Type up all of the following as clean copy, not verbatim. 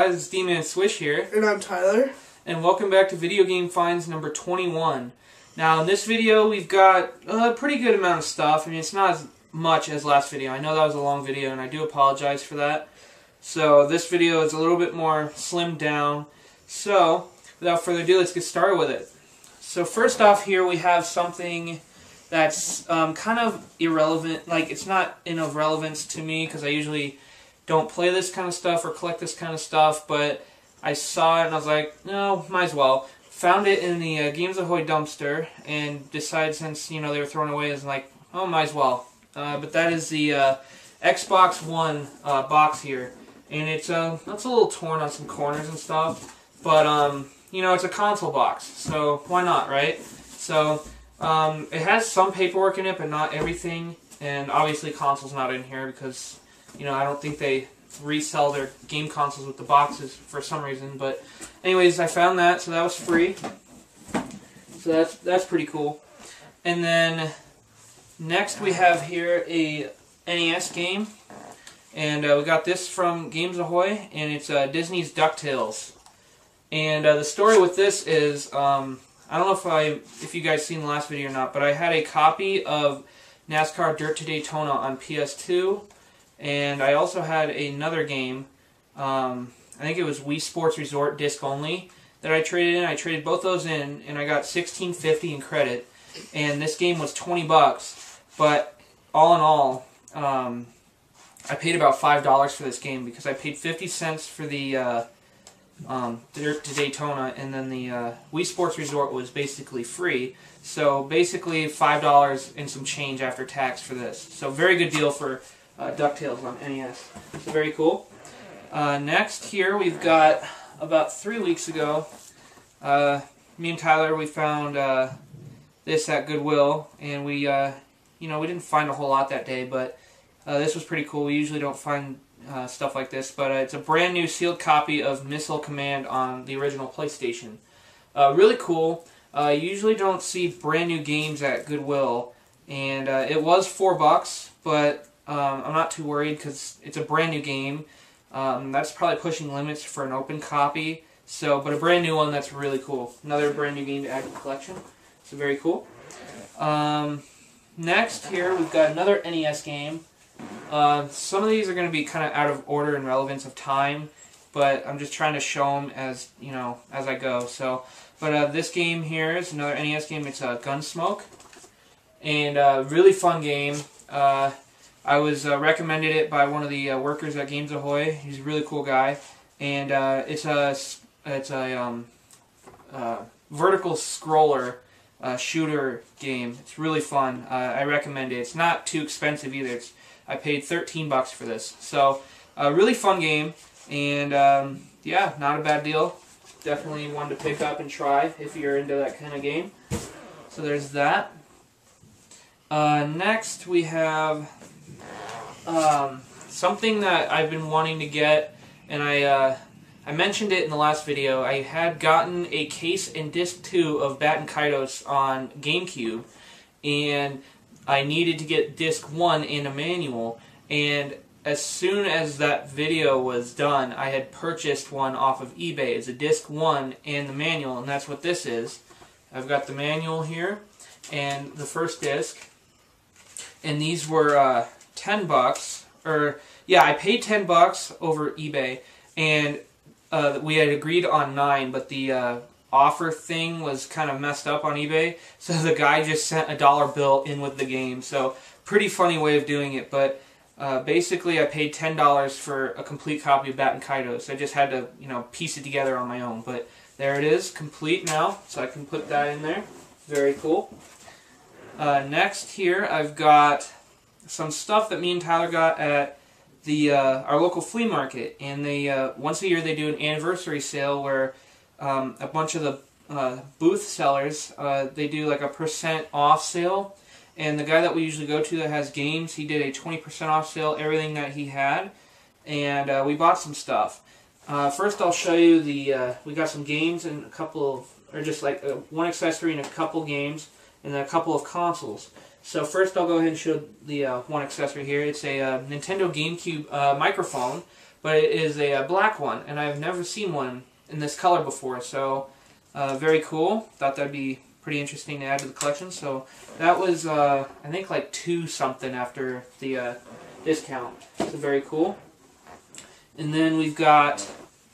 guys, it's D-Man Swish here. And I'm Tyler. And welcome back to Video Game Finds number 21. Now in this video we've got a pretty good amount of stuff. I mean, it's not as much as last video. I know that was a long video and I do apologize for that. So this video is a little bit more slimmed down. So without further ado, let's get started with it. So first off here we have something that's kind of irrelevant. Like, it's not of relevance to me because I usually don't play this kind of stuff or collect this kind of stuff, but I saw it and I was like, no, might as well. Found it in the Games Ahoy dumpster and decided, since they were thrown away, is like, oh, might as well. But that is the Xbox One box here, and it's a little torn on some corners and stuff, but it's a console box, so why not, right? So it has some paperwork in it, but not everything, and obviously console's not in here because I don't think they resell their game consoles with the boxes for some reason. But anyways, I found that, so that was free. So that's pretty cool. And then next we have here a NES game, and we got this from Games Ahoy, and it's Disney's DuckTales. And the story with this is, I don't know if you guys seen the last video or not, but I had a copy of NASCAR Dirt to Daytona on PS2. And I also had another game, I think it was Wii Sports Resort disc only, that I traded in. I traded both those in, and I got $16.50 in credit. And this game was $20, but all in all, I paid about $5 for this game because I paid 50 cents for the Dirt to Daytona, and then the Wii Sports Resort was basically free. So basically $5 and some change after tax for this. So very good deal for DuckTales on NES. So very cool. Next here we've got, about 3 weeks ago, me and Tyler, we found this at Goodwill, and we didn't find a whole lot that day, but this was pretty cool. We usually don't find stuff like this, but it's a brand new sealed copy of Missile Command on the original PlayStation. Really cool. You usually don't see brand new games at Goodwill, and it was $4, but I'm not too worried because it's a brand new game. That's probably pushing limits for an open copy. So, but a brand new one, that's really cool. Another brand new game to add to the collection. So very cool. Next here we've got another NES game. Some of these are going to be kind of out of order and relevance of time, but I'm just trying to show them as as I go. So, but this game here is another NES game. It's Gunsmoke, and really fun game. I was recommended it by one of the workers at Games Ahoy. He's a really cool guy, and it's a vertical scroller shooter game. It's really fun. I recommend it. It's not too expensive either. I paid $13 for this, so really fun game, and yeah, not a bad deal. Definitely one to pick up and try if you're into that kind of game. So there's that. Next we have something that I've been wanting to get, and I mentioned it in the last video. I had gotten a case and disc 2 of Bat and Kaitos on GameCube, and I needed to get disc 1 in a manual, and as soon as that video was done, I had purchased one off of eBay. It's a disc 1 and the manual, and that's what this is. I've got the manual here and the first disc, and these were $10, or yeah, I paid $10 over eBay, and we had agreed on $9, but the offer thing was kind of messed up on eBay, so the guy just sent a $1 bill in with the game. So pretty funny way of doing it, but basically I paid $10 for a complete copy of Bat and Kaitos. I just had to piece it together on my own, but there it is, complete now, so I can put that in there. Very cool. Next here I've got some stuff that me and Tyler got at the our local flea market, and they once a year they do an anniversary sale where a bunch of the booth sellers, they do like a % off sale, and the guy that we usually go to that has games, he did a 20% off sale, everything that he had, and we bought some stuff. First I'll show you we got some games and a couple of, or just like one accessory and a couple games, and then a couple of consoles. So first I'll go ahead and show the one accessory here. It's a Nintendo GameCube microphone but it is a black one, and I've never seen one in this color before, so very cool. Thought that'd be pretty interesting to add to the collection. So that was, I think, like $2 something after the discount. So very cool. And then we've got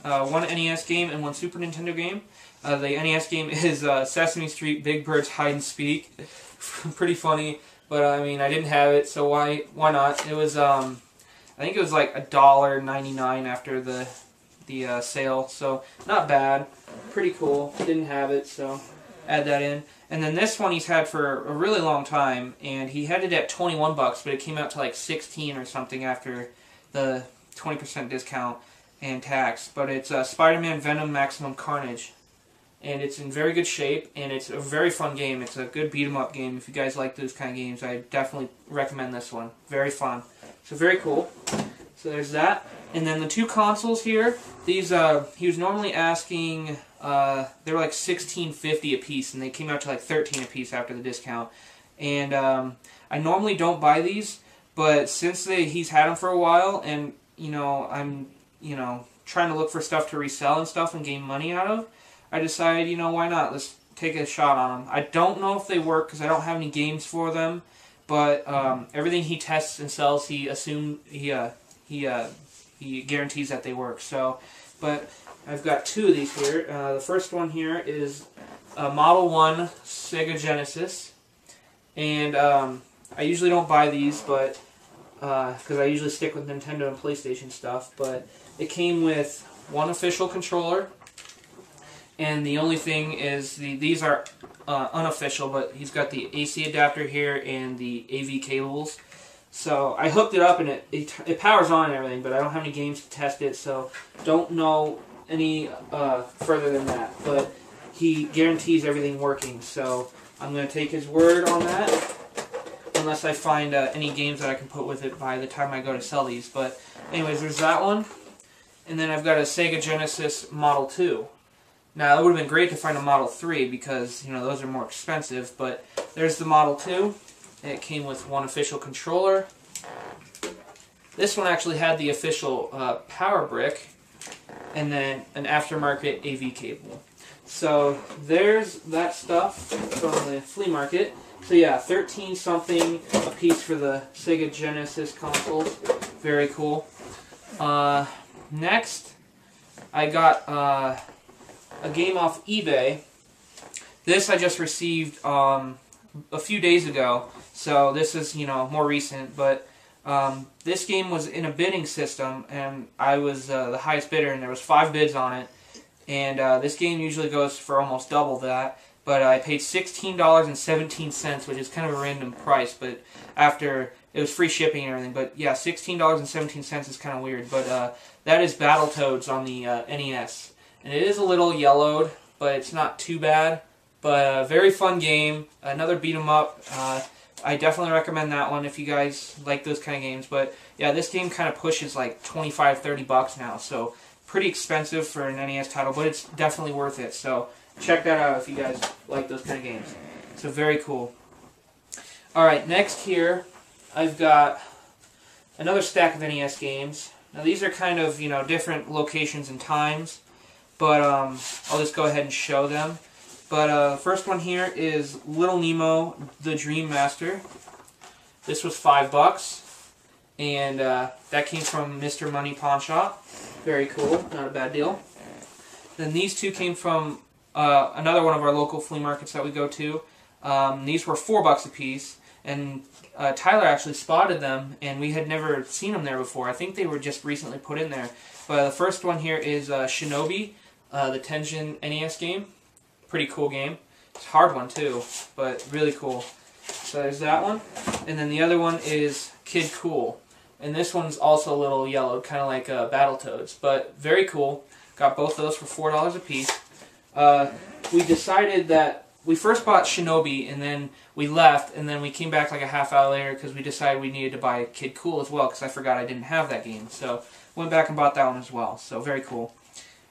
one NES game and one Super Nintendo game. The NES game is Sesame Street Big Bird's Hide and Speak. Pretty funny, but I mean, I didn't have it, so why not? It was I think it was like $1.99 after the sale, so not bad. Pretty cool. Didn't have it, so add that in. And then this one he's had for a really long time, and he had it at 21 bucks, but it came out to like 16 or something after the 20% discount and tax. But it's Spider-Man Venom Maximum Carnage, and it's in very good shape, and it's a very fun game. It's a good beat-em-up game. If you guys like those kind of games, I definitely recommend this one. Very fun. So very cool. So there's that. And then the two consoles here, these he was normally asking, they were like $16.50 a piece, and they came out to like $13 a piece after the discount. And I normally don't buy these, but since he's had them for a while, and I'm trying to look for stuff to resell and stuff and gain money out of, I decided, why not? Let's take a shot on them. I don't know if they work because I don't have any games for them, but everything he tests and sells, he guarantees that they work. So, but I've got two of these here. The first one here is a Model 1 Sega Genesis, and I usually don't buy these, but because I usually stick with Nintendo and PlayStation stuff. But it came with one official controller, and the only thing is these are unofficial, but he's got the AC adapter here and the AV cables. So I hooked it up, and it powers on and everything, but I don't have any games to test it, so don't know any further than that. But he guarantees everything working, so I'm going to take his word on that, unless I find any games that I can put with it by the time I go to sell these. But anyways, there's that one. And then I've got a Sega Genesis Model 2. Now, it would have been great to find a Model 3 because, those are more expensive, but there's the Model 2. It came with one official controller. This one actually had the official power brick, and then an aftermarket AV cable. So there's that stuff from the flea market. So yeah, 13 something a piece for the Sega Genesis consoles. Very cool. Next, I got a game off eBay. This I just received a few days ago, so this is more recent. But this game was in a bidding system, and I was the highest bidder, and there was 5 bids on it. And this game usually goes for almost double that, but I paid $16.17, which is kind of a random price. But after it was free shipping and everything, but yeah, $16.17 is kind of weird. But that is Battletoads on the NES, and it is a little yellowed, but it's not too bad. But a very fun game, another beat 'em up. I definitely recommend that one if you guys like those kind of games. But yeah, this game kind of pushes like 25, 30 bucks now, so pretty expensive for an NES title, but it's definitely worth it. So check that out if you guys like those kind of games. So very cool. Alright, next here I've got another stack of NES games. Now these are kind of, different locations and times, but I'll just go ahead and show them. But the first one here is Little Nemo, the Dream Master. This was $5, and that came from Mr. Money Pawn Shop. Very cool, not a bad deal. Then these two came from another one of our local flea markets that we go to. These were $4 a piece, and Tyler actually spotted them, and we had never seen them there before. I think they were just recently put in there. But the first one here is Shinobi, the Tenjin NES game. Pretty cool game. It's a hard one too, but really cool. So there's that one. And then the other one is Kid Cool. And this one's also a little yellowed, kind of like Battletoads, but very cool. Got both of those for $4 a piece. We decided that we first bought Shinobi, and then we left, and then we came back like a half hour later because we decided we needed to buy Kid Cool as well because I forgot I didn't have that game. So went back and bought that one as well. So very cool.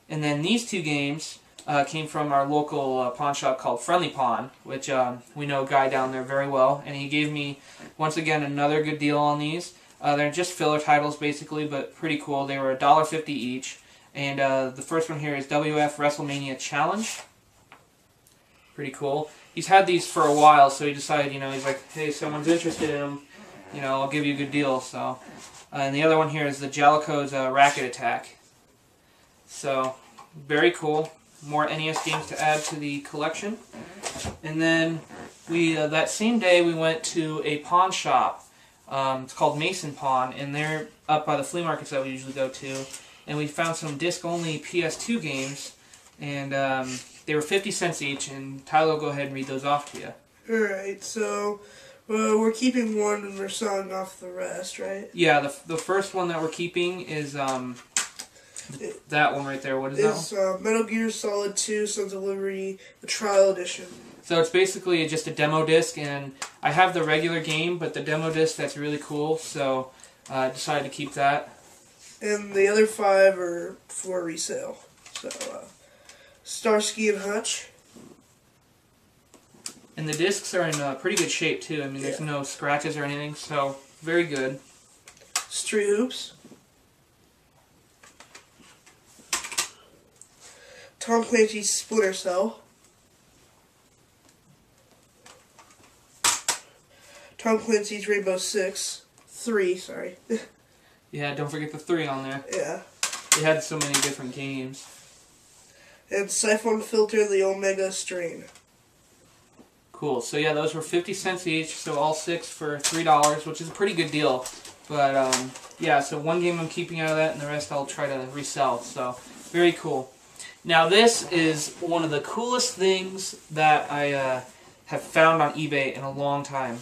And then these two games came from our local pawn shop called Friendly Pawn, which we know a guy down there very well, and he gave me, once again, another good deal on these. They're just filler titles basically, but pretty cool. They were $1.50 each. And the first one here is WF WrestleMania Challenge. Pretty cool. He's had these for a while, so he decided, he's like, hey, someone's interested in them, I'll give you a good deal. So, and the other one here is the Jalico's Racket Attack. So, very cool. More NES games to add to the collection. And then we that same day we went to a pawn shop. It's called Mason Pawn, and they're up by the flea markets that we usually go to. And we found some disc-only PS2 games, and they were 50 cents each. And Tyler will go ahead and read those off to you. Alright, so we're keeping one and we're selling off the rest, right? Yeah, the first one that we're keeping is that one right there. What is that one? It's Metal Gear Solid 2 Sons of Liberty, the Trial Edition. So it's basically just a demo disc, and I have the regular game, but the demo disc, that's really cool, so I decided to keep that. And the other 5 are for resale. So, Starsky and Hutch. And the discs are in pretty good shape, too. I mean, there's no scratches or anything, so very good. Street Hoops. Tom Clancy's Splinter Cell. Tom Clancy's Rainbow Six. 3, sorry. Yeah, don't forget the 3 on there. Yeah. They had so many different games. And Siphon Filter, the Omega Strain. Cool. So yeah, those were 50 cents each, so all 6 for $3, which is a pretty good deal. But yeah, so one game I'm keeping out of that, and the rest I'll try to resell. So, very cool. Now this is one of the coolest things that I have found on eBay in a long time.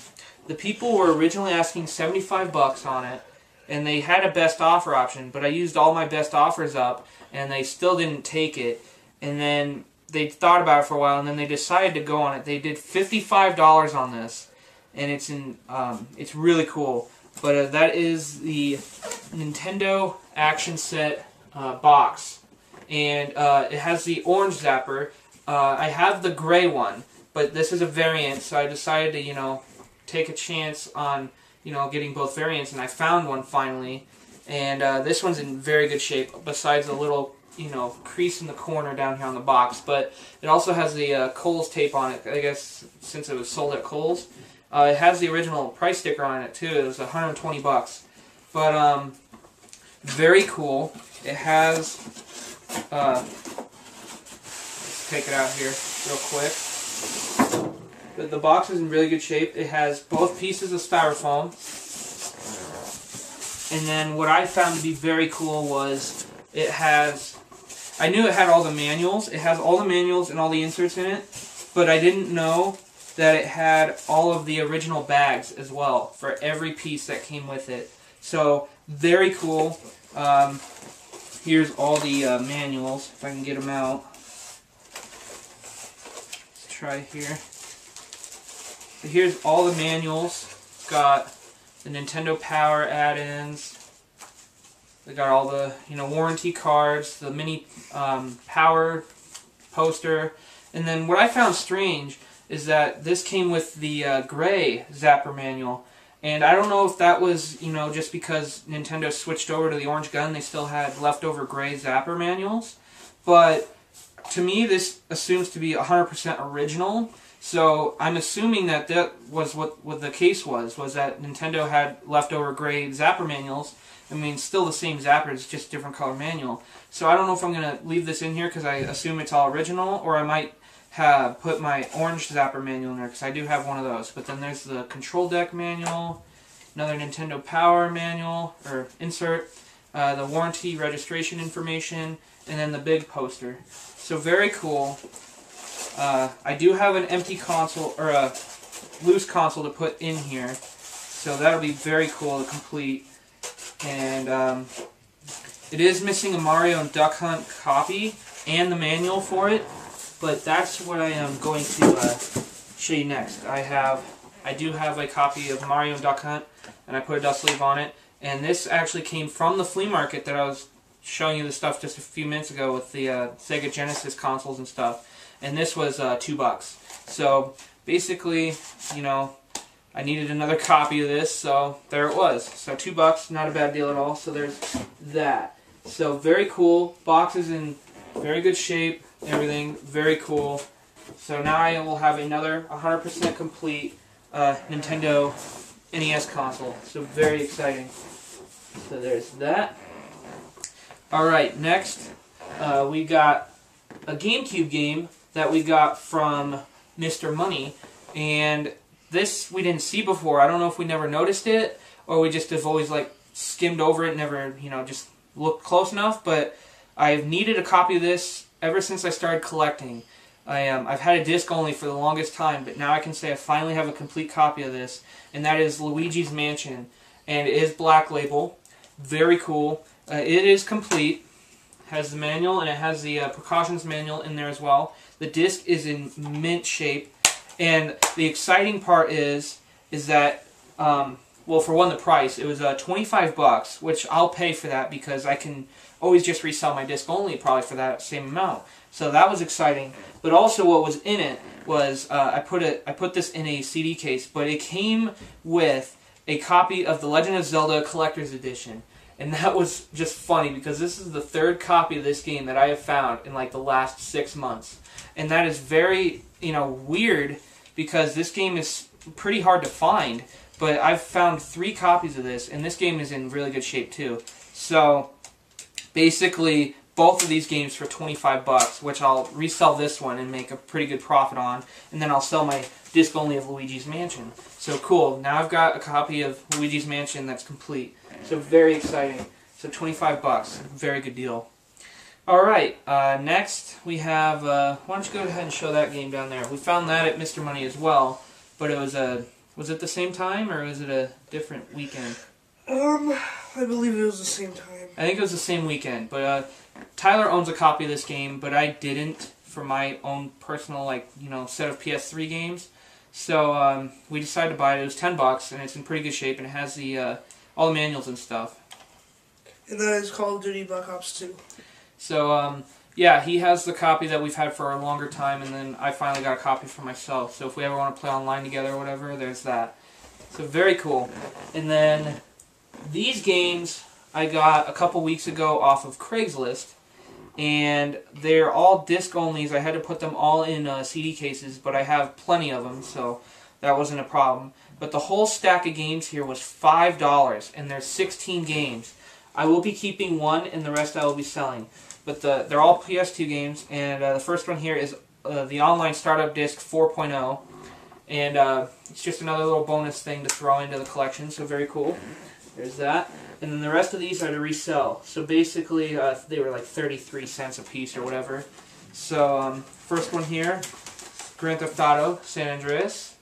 The people were originally asking $75 on it, and they had a best offer option, but I used all my best offers up, and they still didn't take it. And then they thought about it for a while, and then they decided to go on it. They did $55 on this, and it's really cool. But that is the Nintendo Action Set box, and it has the orange zapper. I have the gray one, but this is a variant, so I decided to, take a chance on, getting both variants, and I found one finally. And this one's in very good shape, besides a little, crease in the corner down here on the box. But it also has the Kohl's tape on it, I guess, since it was sold at Kohl's. It has the original price sticker on it, too. It was $120. But, very cool. It has, let's take it out here real quick. The box is in really good shape. It has both pieces of styrofoam. And then what I found to be very cool was it has, I knew it had all the manuals. It has all the manuals and all the inserts in it, but I didn't know that it had all of the original bags as well for every piece that came with it. So, very cool. Here's all the manuals, if I can get them out. Let's try here. So here's all the manuals. It's got the Nintendo Power add-ins. They got all the warranty cards, the mini Power poster, and then what I found strange is that this came with the gray Zapper manual, and I don't know if that was just because Nintendo switched over to the orange gun, they still had leftover gray Zapper manuals, but to me this assumes to be 100% original. So I'm assuming that that was what the case was that Nintendo had leftover gray Zapper manuals. I mean, still the same Zapper, it's just different color manual. So I don't know if I'm going to leave this in here because I assume it's all original, or I might have put my orange Zapper manual in there because I do have one of those. But then there's the control deck manual, another Nintendo Power manual, or insert, the warranty registration information, and then the big poster. So very cool. I do have an empty console, or a loose console to put in here, so that'll be very cool to complete. And it is missing a Mario and Duck Hunt copy and the manual for it, but that's what I am going to show you next. I do have a copy of Mario and Duck Hunt, and I put a dust sleeve on it, and this actually came from the flea market that I was showing you the stuff just a few minutes ago with the Sega Genesis consoles and stuff. And this was $2. So basically, I needed another copy of this, so there it was. So $2, not a bad deal at all. So there's that. So very cool. Box is in very good shape. Everything very cool. So now I will have another 100% complete Nintendo NES console. So very exciting. So there's that. Alright, next we got a GameCube game that we got from Mr. Money. And this we didn't see before. I don't know if we never noticed it or we just have always like skimmed over it, never, just looked close enough. But I've needed a copy of this ever since I started collecting. I've had a disc only for the longest time, but now I can say I finally have a complete copy of this, and that is Luigi's Mansion. And it is Black Label. Very cool. It is complete. Has the manual, and it has the precautions manual in there as well. The disc is in mint shape, and the exciting part is that, well, for one, the price. It was $25, which I'll pay for that because I can always just resell my disc only probably for that same amount. So that was exciting. But also what was in it was I put this in a CD case, but it came with a copy of The Legend of Zelda Collector's Edition. And that was just funny because this is the third copy of this game that I have found in like the last 6 months. And that is very, weird because this game is pretty hard to find. But I've found 3 copies of this, and this game is in really good shape too. So basically, both of these games for $25, which I'll resell this one and make a pretty good profit on, and then I'll sell my disc only of Luigi's Mansion. So cool, now I've got a copy of Luigi's Mansion that's complete. So very exciting. So $25, very good deal. Alright, next we have, why don't you go ahead and show that game down there. We found that at Mr. Money as well, but it was it the same time or was it a different weekend? I believe it was the same time. I think it was the same weekend, but Tyler owns a copy of this game, but I didn't for my own personal, set of PS3 games. So we decided to buy it. It was $10, and it's in pretty good shape, and it has the all the manuals and stuff. And that is Call of Duty Black Ops 2. So yeah, he has the copy that we've had for a longer time, and then I finally got a copy for myself. So if we ever want to play online together or whatever, there's that. So very cool. And then these games I got a couple weeks ago off of Craigslist, and they're all disc onlys. I had to put them all in CD cases, but I have plenty of them, so that wasn't a problem. But the whole stack of games here was $5, and there's 16 games. I will be keeping one, and the rest I will be selling. But they're all PS2 games, and the first one here is the Online Startup Disc 4.0, and it's just another little bonus thing to throw into the collection, so very cool. There's that. And then the rest of these are to resell. So basically, they were like 33 cents a piece or whatever. So, first one here, Grand Theft Auto San Andreas.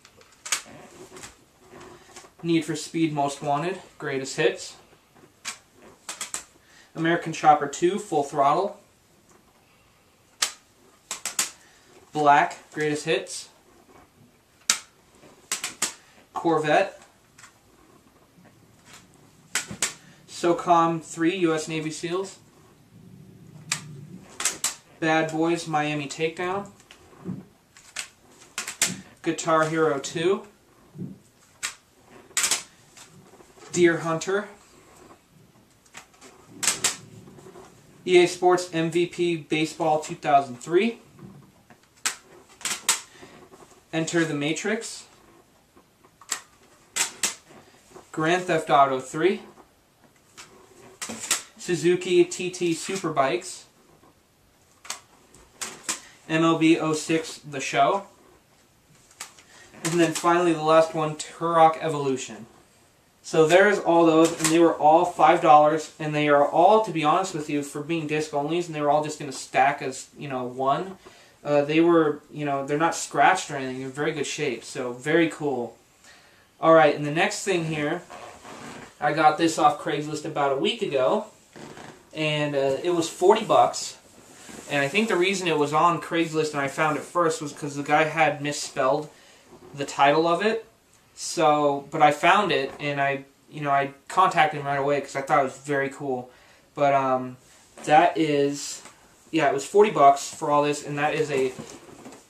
Need for Speed Most Wanted, Greatest Hits. American Chopper 2, Full Throttle. Black, Greatest Hits. Corvette. SOCOM 3, U.S. Navy SEALs. Bad Boys, Miami Takedown. Guitar Hero 2. Deer Hunter. EA Sports MVP Baseball 2003. Enter the Matrix. Grand Theft Auto 3. Suzuki TT Superbikes. MLB 06 The Show. And then finally the last one, Turok Evolution. So there's all those, and they were all $5, and they are all, to be honest with you, for being disc onlys, and they were all just in a stack as, one. They were, they're not scratched or anything, they're in very good shape, so very cool. Alright, and the next thing here, I got this off Craigslist about a week ago, and it was $40, and I think the reason it was on Craigslist and I found it first was because the guy had misspelled the title of it. So, but I found it, and I contacted him right away because I thought it was very cool. But that is, yeah, it was $40 for all this, and that is a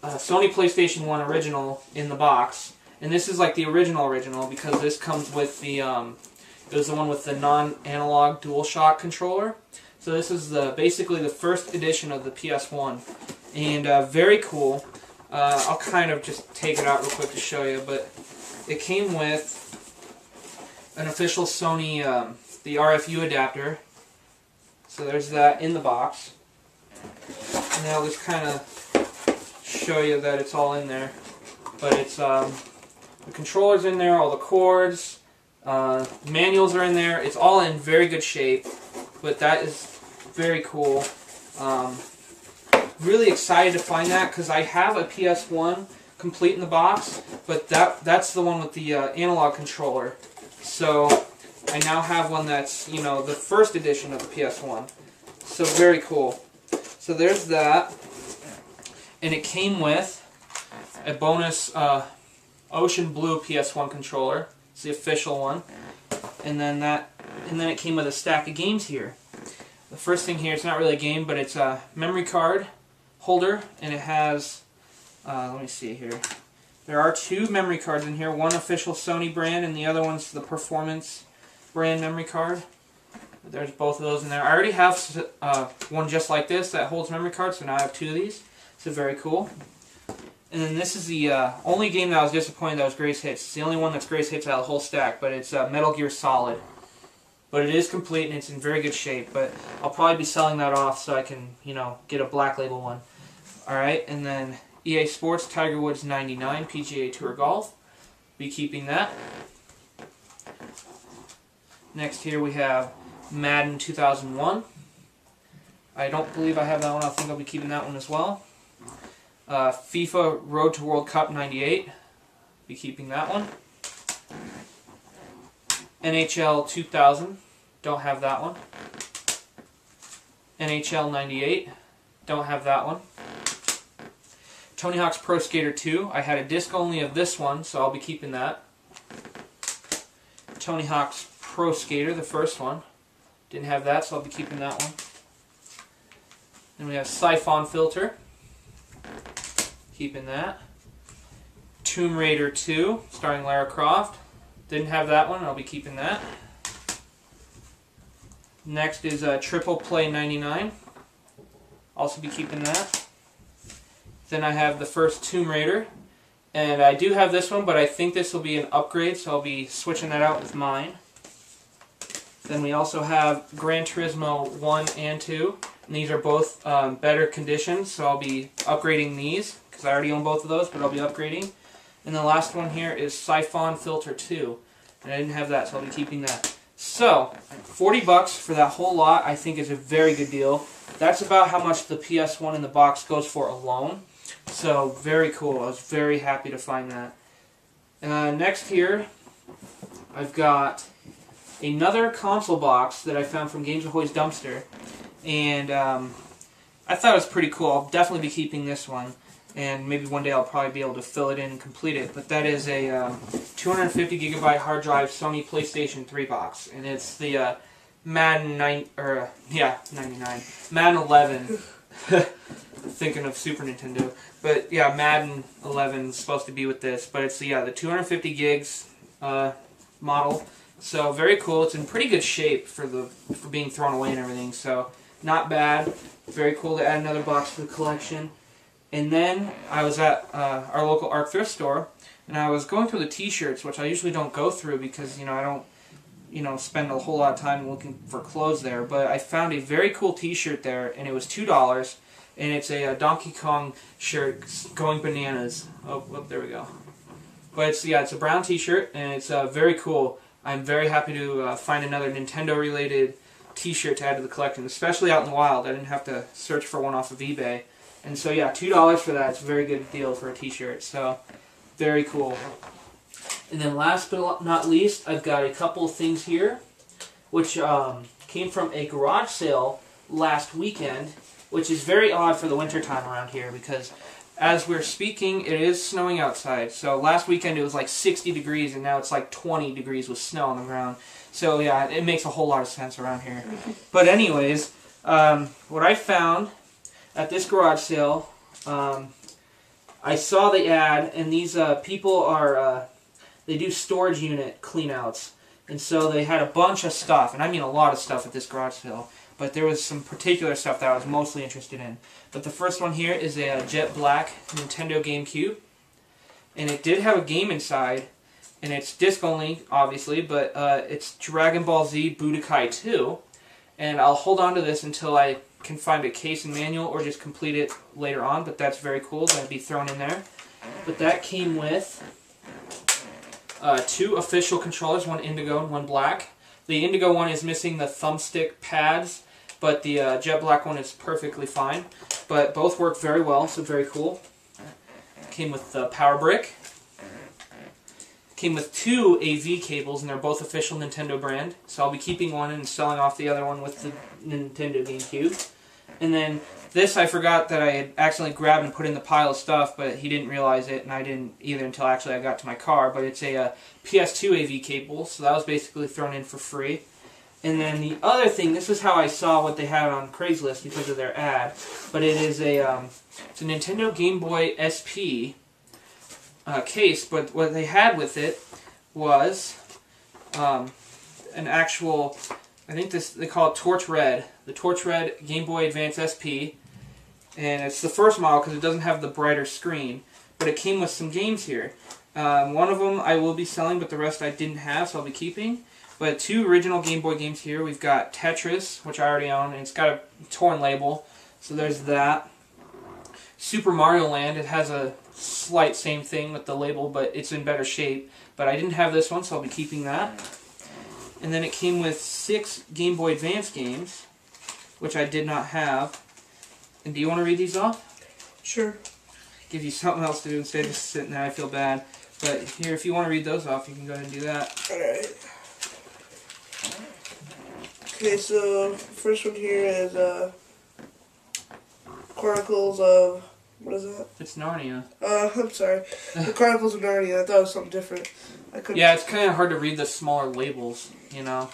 Sony PlayStation 1 original in the box, And this is like the original because this comes with the, it was the one with the non-analog DualShock controller. So this is basically the first edition of the PS1. And very cool. I'll kind of just take it out real quick to show you, but it came with an official Sony, the RFU adapter. So there's that in the box. And I'll just kind of show you that it's all in there. But it's, the controller's in there, all the cords, manuals are in there. It's all in very good shape, but that is very cool. Really excited to find that because I have a PS1 complete in the box, but that's the one with the analog controller. So I now have one that's, you know, the first edition of the PS1. So very cool. So there's that, and it came with a bonus Ocean Blue PS1 controller. It's the official one, and then it came with a stack of games here. The first thing here, it's not really a game, but it's a memory card holder, and it has, let me see here. There are 2 memory cards in here, one official Sony brand, and the other one's the Performance brand memory card. There's both of those in there. I already have one just like this that holds memory cards, so now I have 2 of these. So very cool. And then this is the only game that I was disappointed that was Greatest Hits. It's the only one that's Greatest Hits out of the whole stack, but it's Metal Gear Solid. But it is complete and it's in very good shape. But I'll probably be selling that off so I can, you know, get a black label one. Alright, and then EA Sports Tiger Woods 99 PGA Tour Golf. Be keeping that. Next here we have Madden 2001. I don't believe I have that one. I think I'll be keeping that one as well. FIFA Road to World Cup 98. Be keeping that one. NHL 2000. Don't have that one. NHL 98. Don't have that one. Tony Hawk's Pro Skater 2. I had a disc only of this one, so I'll be keeping that. Tony Hawk's Pro Skater, the first one. Didn't have that, so I'll be keeping that one. Then we have Siphon Filter. Keeping that. Tomb Raider 2, starring Lara Croft. Didn't have that one, I'll be keeping that. Next is Triple Play 99. Also be keeping that. Then I have the first Tomb Raider. And I do have this one, but I think this will be an upgrade, so I'll be switching that out with mine. Then we also have Gran Turismo 1 and 2. And these are both better conditions, so I'll be upgrading these, because I already own both of those, but I'll be upgrading. And the last one here is Siphon Filter 2. And I didn't have that, so I'll be keeping that. So, $40 for that whole lot I think is a very good deal. That's about how much the PS1 in the box goes for alone. So, very cool. I was very happy to find that. Next here, I've got another console box that I found from Games Ahoy's Dumpster. And I thought it was pretty cool. I'll definitely be keeping this one. And maybe one day I'll probably be able to fill it in and complete it. But that is a 250 gigabyte hard drive Sony PlayStation 3 box. And it's the Madden 99. Madden 11. Thinking of Super Nintendo. But yeah, Madden 11 is supposed to be with this. But it's the 250 gigs model. So very cool. It's in pretty good shape for being thrown away and everything. So not bad. Very cool to add another box to the collection. And then I was at our local ARC thrift store, and I was going through the T-shirts, which I usually don't go through because I don't spend a whole lot of time looking for clothes there. But I found a very cool T-shirt there, and it was $2, and it's a Donkey Kong shirt going bananas. Oh, there we go. But it's a brown T-shirt, and it's very cool. I'm very happy to find another Nintendo-related T-shirt to add to the collection, especially out in the wild. I didn't have to search for one off of eBay. And so yeah, $2 for that. It's a very good deal for a T-shirt. So, very cool. And then last but not least, I've got a couple of things here, which came from a garage sale last weekend, which is very odd for the winter time around here because as we're speaking, it is snowing outside. So last weekend it was like 60 degrees and now it's like 20 degrees with snow on the ground. So yeah, it makes a whole lot of sense around here. But anyways, what I found at this garage sale, I saw the ad, and these people are, they do storage unit cleanouts. And so they had a bunch of stuff, and I mean a lot of stuff at this garage sale. But there was some particular stuff that I was mostly interested in. But the first one here is a jet black Nintendo GameCube. And it did have a game inside. And it's disc only, obviously, but it's Dragon Ball Z Budokai 2. And I'll hold on to this until I can find a case and manual or just complete it later on. But that's very cool. That'd be thrown in there. But that came with 2 official controllers, one indigo and one black. The indigo one is missing the thumbstick pads, but the jet black one is perfectly fine. But both work very well, so very cool. Came with the power brick. Came with 2 AV cables, and they're both official Nintendo brand. So I'll be keeping one and selling off the other one with the Nintendo GameCube. And then this I forgot that I had accidentally grabbed and put in the pile of stuff, but he didn't realize it, and I didn't either until actually I got to my car. But it's a PS2 AV cable, so that was basically thrown in for free. And then the other thing, this is how I saw what they had on Craigslist because of their ad, but it is it's a Nintendo Game Boy SP case, but what they had with it was an actual, I think they call it Torch Red, the Torch Red Game Boy Advance SP, and it's the first model because it doesn't have the brighter screen, but it came with some games here. One of them I will be selling, but the rest I didn't have, so I'll be keeping. But 2 original Game Boy games here. We've got Tetris, which I already own, and it's got a torn label, so there's that. Super Mario Land, it has a slight same thing with the label, but it's in better shape. But I didn't have this one, so I'll be keeping that. And then it came with 6 Game Boy Advance games, which I did not have. And do you want to read these off? Sure. Give you something else to do instead of just sitting there. I feel bad. But here, if you want to read those off, you can go ahead and do that. Alright. Okay, so first one here is Chronicles of, what is that? It's Narnia. I'm sorry. The Chronicles of Narnia. I thought it was something different. Yeah, it's kind of hard to read the smaller labels, you know.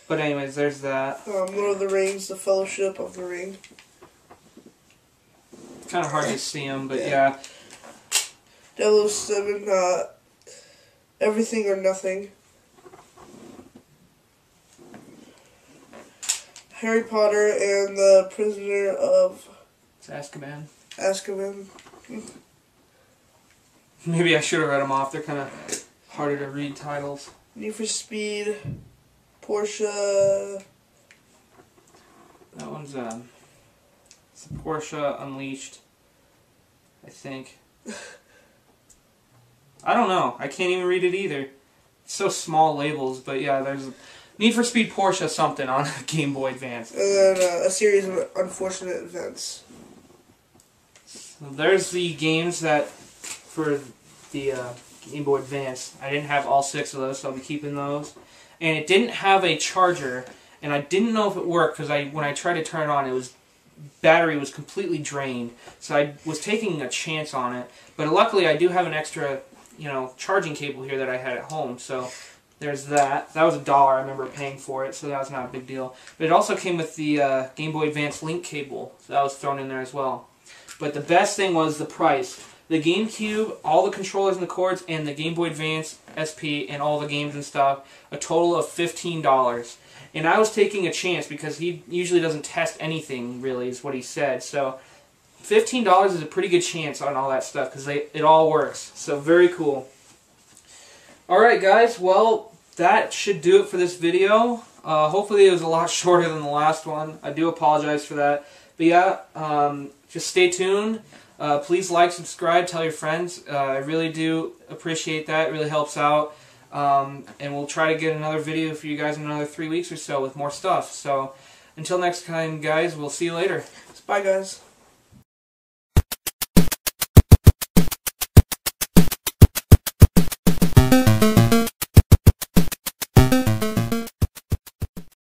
But anyways, there's that. Lord of the Rings, The Fellowship of the Ring. It's kind of hard to see them, but yeah. 007, Everything or Nothing. Harry Potter and the Prisoner of... It's Azkaban. Azkaban. Maybe I should have read them off. They're kind of harder to read titles. Need for Speed. Porsche. That one's it's Porsche Unleashed, I think. I don't know. I can't even read it either. It's so small labels, but yeah, there's Need for Speed Porsche something on Game Boy Advance. And then a series of unfortunate events. So there's the games that for the Game Boy Advance. I didn't have all 6 of those, so I'll be keeping those. And it didn't have a charger, and I didn't know if it worked because when I tried to turn it on, battery was completely drained. So I was taking a chance on it. But luckily, I do have an extra, charging cable here that I had at home. So there's that. That was $1. I remember paying for it, so that was not a big deal. But it also came with the Game Boy Advance link cable, so that was thrown in there as well. But the best thing was the price. The GameCube, all the controllers and the cords, and the Game Boy Advance SP, and all the games and stuff, a total of $15. And I was taking a chance because he usually doesn't test anything, really, is what he said. So $15 is a pretty good chance on all that stuff because it all works. So very cool. Alright guys, well, that should do it for this video. Hopefully it was a lot shorter than the last one. I do apologize for that. But yeah, just stay tuned. Please like, subscribe, tell your friends. I really do appreciate that. It really helps out. And we'll try to get another video for you guys in another 3 weeks or so with more stuff. So until next time, guys, we'll see you later. Bye, guys.